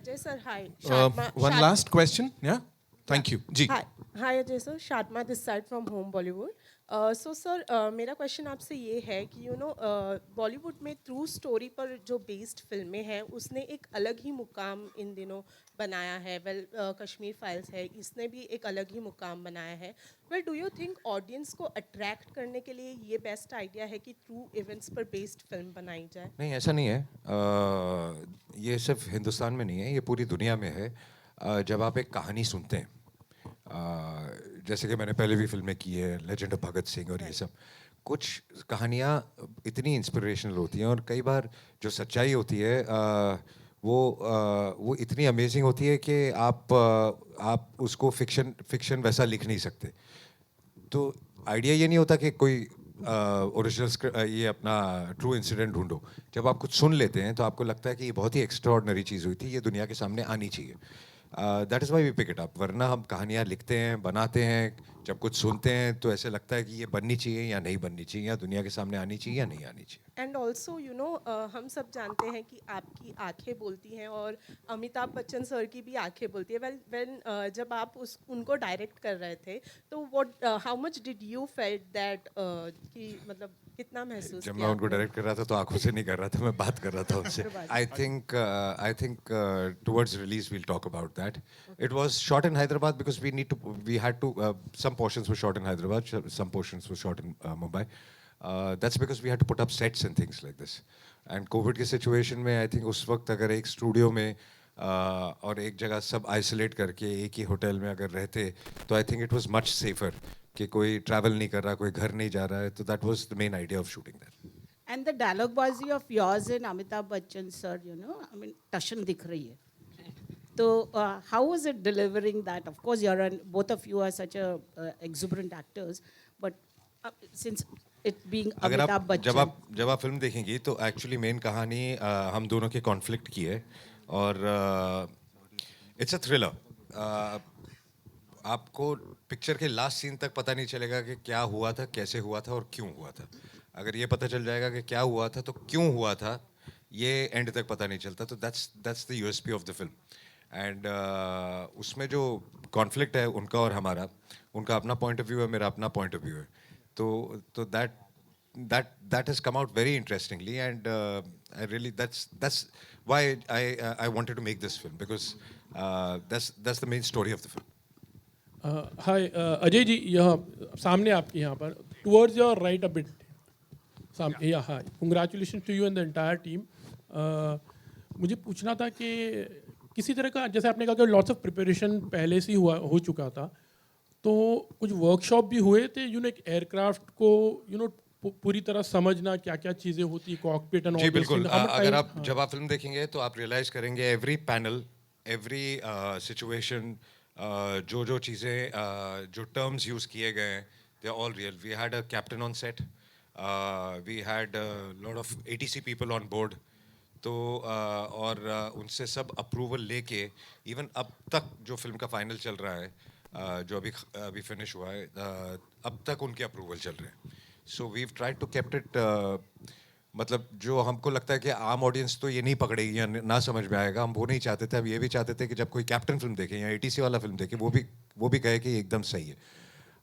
Ajay sir, hi. One last question, yeah? Thank you. जी. Hi Ajay sir, Shatma this side from Home Bollywood. So sir, मेरा question आपसे ये है कि बॉलीवुड में ट्रू स्टोरी पर जो बेस्ड फिल्में हैं उसने एक अलग ही मुकाम इन दिनों बनाया है. कश्मीर फाइल्स है, इसने भी एक अलग ही मुकाम बनाया है. डू यू थिंक ऑडियंस को अट्रैक्ट करने के लिए ये बेस्ट आइडिया है कि ट्रू इवेंट्स पर बेस्ड फिल्म बनाई जाए? नहीं, ऐसा नहीं है। ये सिर्फ हिंदुस्तान में नहीं है, ये पूरी दुनिया में है। जब आप एक कहानी सुनते हैं, जैसे कि मैंने पहले भी फिल्में की है, लेजेंड ऑफ भगत सिंह और ये सब, कुछ कहानियाँ इतनी इंस्पिरेशनल होती हैं और कई बार जो सच्चाई होती है वो इतनी अमेजिंग होती है कि आप उसको फिक्शन वैसा लिख नहीं सकते। तो आइडिया ये नहीं होता कि कोई ओरिजिनल ये अपना ट्रू इंसिडेंट ढूंढो। जब आप कुछ सुन लेते हैं तो आपको लगता है कि ये बहुत ही एक्स्ट्राऑर्डिनरी चीज़ हुई थी, ये दुनिया के सामने आनी चाहिए। That is why we pick it up. वरना हम कहानियाँ लिखते हैं, बनाते हैं, जब कुछ सुनते हैं तो ऐसे लगता है कि ये बननी चाहिए या नहीं बननी चाहिए, या दुनिया के सामने आनी चाहिए या नहीं आनी चाहिए। एंड ऑल्सो हम सब जानते हैं कि आपकी आंखें बोलती हैं और अमिताभ बच्चन सर की भी आंखें बोलती है. जब आप उनको डायरेक्ट कर रहे थे तो how much did you felt that कि मतलब कितना महसूस जब किया मैं उनको आपने? डायरेक्ट कर रहा था तो आंखों से नहीं कर रहा था, मैं बात कर रहा था उनसे। I think towards release we'll talk about that. It was shot in Hyderabad because we had to some portions were shot in Hyderabad, some portions were shot in Mumbai. That's because we had to put up sets and things like this. And COVID की situation में I think उस वक्त अगर एक studio में और एक जगह सब आइसोलेट करके एक ही होटल में अगर रहते तो I think it was much safer कि कोई ट्रैवल नहीं कर रहा, कोई घर नहीं जा रहा है. तो that was the main idea of shooting that. And the dialogue bazi of yours and Amitabh Bachchan sir, टशन दिख रही है. So how was it delivering that? Of course, both of you are such a exuberant actors, but since it being Amitabh Bachchan, जब आप film देखेंगी तो actually main कहानी हम दोनों के कॉन्फ्लिक्ट की है और इट्स अ थ्रिलर. आपको पिक्चर के लास्ट सीन तक पता नहीं चलेगा कि क्या हुआ था, कैसे हुआ था और क्यों हुआ था. अगर ये पता चल जाएगा कि क्या हुआ था तो क्यों हुआ था, ये एंड तक पता नहीं चलता. तो that's the USP of the film. And उसमें जो कॉन्फ्लिक्ट है उनका और हमारा, उनका अपना पॉइंट ऑफ व्यू है, मेरा अपना पॉइंट ऑफ व्यू है. तो that has come out very interestingly, and I really that's why I wanted to make this film, because that's the main story of the film. हाय अजय जी, यह सामने आपके यहाँ पर towards your right a bit सामने. या hi, congratulation to you and the entire team. मुझे पूछना था कि किसी तरह का, जैसे आपने कहा कि लॉट्स ऑफ प्रिपरेशन पहले से ही हो चुका था, तो कुछ वर्कशॉप भी हुए थे एक एयरक्राफ्ट को पूरी तरह समझना, क्या क्या चीज़ें होती, कॉकपिट एंड ऑल. जी बिल्कुल. अगर आप जब आप फिल्म देखेंगे तो आप रियलाइज करेंगे एवरी पैनल, एवरी सिचुएशन, जो चीज़ें, जो टर्म्स यूज़ किए गए हैं, they are all real. We had a captain on set, we had lot of ATC people on board. तो और उनसे सब अप्रूवल लेके इवन अब तक जो फिल्म का फाइनल चल रहा है, जो अभी फिनिश हुआ है, अब तक उनके अप्रूवल चल रहे हैं. So we tried to kept it, मतलब जो हमको लगता है कि आम ऑडियंस तो ये नहीं पकड़ेगी या ना समझ में आएगा, हम वो नहीं चाहते थे. अब ये भी चाहते थे कि जब कोई कैप्टन फिल्म देखे या ATC वाला फिल्म देखे, वो भी कहे कि एकदम सही है.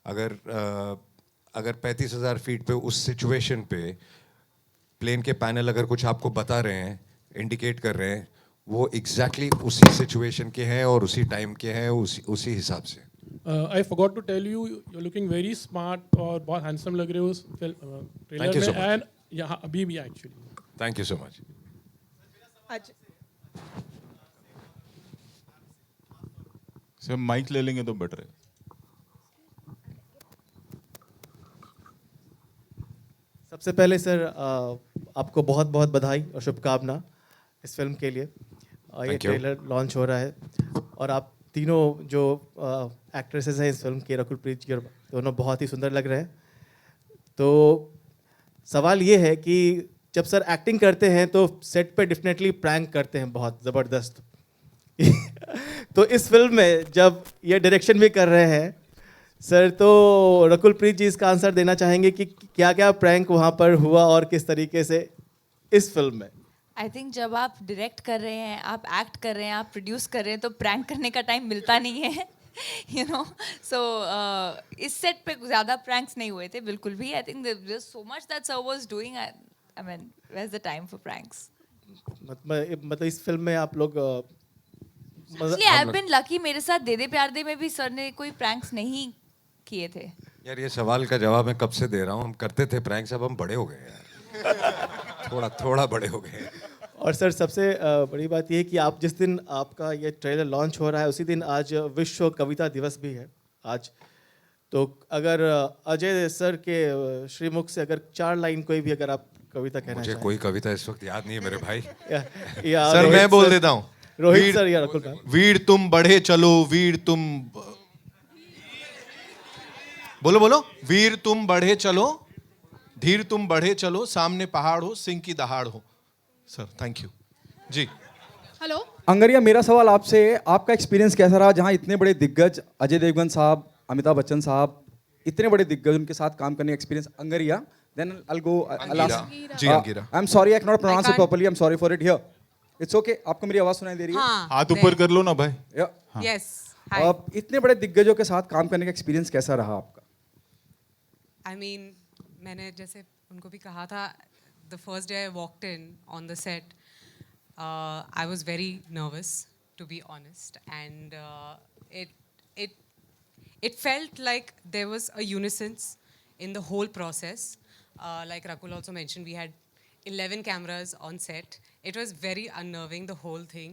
अगर 35,000 फीट पे उस सिचुएशन पे प्लेन के पैनल अगर कुछ आपको बता रहे हैं, इंडिकेट कर रहे हैं, वो एग्जैक्टली उसी सिचुएशन के हैं और उसी टाइम के हैं, उसी हिसाब से. I forgot to tell you, you are looking very smart और बहुत हैंडसम लग रहे हो उस ट्रेलर में. एंड यहाँ अभी भी actually thank you so much. Sir mike ले लेंगे तो बेटर है. सबसे पहले सर आपको बहुत बहुत बधाई और शुभकामना इस फिल्म के लिए. ये ट्रेलर लॉन्च हो रहा है और आप तीनों जो एक्ट्रेसेस हैं इस फिल्म के, रकुलप्रीत जी और दोनों, बहुत ही सुंदर लग रहे हैं. तो सवाल ये है कि जब सर एक्टिंग करते हैं तो सेट पे डेफिनेटली प्रैंक करते हैं बहुत ज़बरदस्त. तो इस फिल्म में जब ये डायरेक्शन भी कर रहे हैं सर, तो रकुलप्रीत जी इसका आंसर देना चाहेंगे कि क्या क्या प्रैंक वहाँ पर हुआ और किस तरीके से इस फिल्म में. आई थिंक जब आप डायरेक्ट कर रहे हैं, आप एक्ट कर रहे हैं, आप प्रोड्यूस कर रहे हैं, तो प्रैंक करने का टाइम मिलता नहीं है यू नो. सो इस सेट पे ज़्यादा प्रैंक्स नहीं हुए थे बिल्कुल भी. I think there so much that sir was doing. I mean where is the time for pranks. मतलब इस फिल्म में आप लोग actually I have been lucky. मेरे साथ दे दे प्यार दे में भी सर ने कोई प्रैंक्स नहीं किए थे. यार ये सवाल का जवाब मैं कब से दे रहा हूँ. हम करते थे प्रैंक्स, अब हम बड़े हो गए यार. थोड़ा बड़े हो गए. और सर सबसे बड़ी बात यह है कि आप जिस दिन आपका ये ट्रेलर लॉन्च हो रहा है उसी दिन आज विश्व कविता दिवस भी है आज. तो अगर अजय सर के श्रीमुख से अगर 4 लाइन कोई भी अगर आप कविता कहना मुझे चाहें. कोई कविता इस वक्त याद नहीं है मेरे भाई. या सर रोहित मैं बोल सर- देता हूँ. रोहित वीर- सर या रकुल मैम. वीर तुम बढ़े चलो, वीर तुम बोलो. वीर तुम बढ़े चलो, धीर तुम बढ़े चलो, सामने पहाड़ हो, सिंह की दहाड़ हो. Sir thank you. जी हेलो. अंगरिया, मेरा सवाल आपसे, आपका एक्सपीरियंस कैसा रहा जहां इतने बड़े दिग्गज अजय देवगन साहब, अमिताभ बच्चन साहब, इतने बड़े दिग्गज उनके साथ काम करने का experience. Angaria, then I'll go. जी Ankira. I am sorry I can not pronounce it can't- properly. I am sorry for it here. It's okay. आपको मेरी आवाज सुनाई दे रही है? हाँ. हाथ ऊपर कर लो ना भाई. या. यस. अब इतने बड़े दिग्गजों के साथ काम करने का एक्सपीरियंस कैसा रहा आपका? आई मीन मैंने जैसे उनको भी कहा था, the first day I walked in on the set, I was very nervous to be honest, and it felt like there was a unison in the whole process. Like Rakul also mentioned, we had 11 cameras on set. It was very unnerving, the whole thing.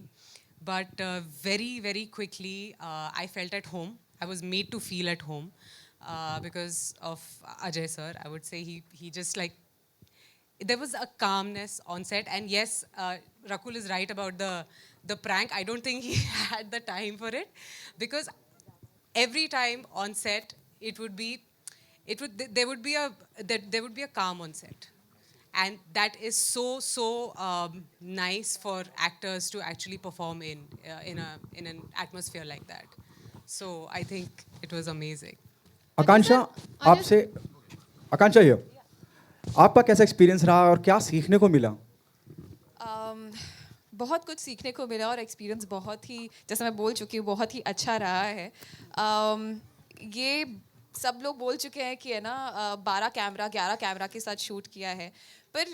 But very, very quickly, I felt at home. I was made to feel at home because of Ajay sir. I would say he just like, there was a calmness on set. And yes, Rakul is right about the prank. I don't think he had the time for it, because every time on set there would be a calm on set, and that is so nice for actors to actually perform in an atmosphere like that. So I think it was amazing. आकांक्षा, आपसे, आकांक्षा ये, आपका कैसा experience रहा और क्या सीखने को मिला? बहुत कुछ सीखने को मिला और एक्सपीरियंस बहुत ही, जैसे मैं बोल चुकी हूँ, बहुत ही अच्छा रहा है. ये सब लोग बोल चुके हैं कि है ना 11 कैमरा के साथ शूट किया है, पर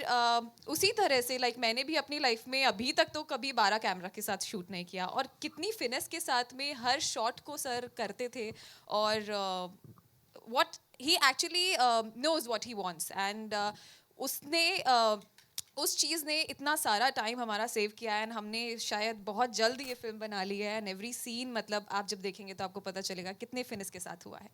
उसी तरह से लाइक मैंने भी अपनी लाइफ में अभी तक तो कभी 12 कैमरा के साथ शूट नहीं किया, और कितनी फिनेस के साथ में हर शॉट को सर करते थे, और what he actually knows what he wants, and उसने उस चीज़ ने इतना सारा टाइम हमारा सेव किया है, एंड हमने शायद बहुत जल्द ये फिल्म बना ली है, एंड एवरी सीन मतलब आप जब देखेंगे तो आपको पता चलेगा कितने फिनिश के साथ हुआ है.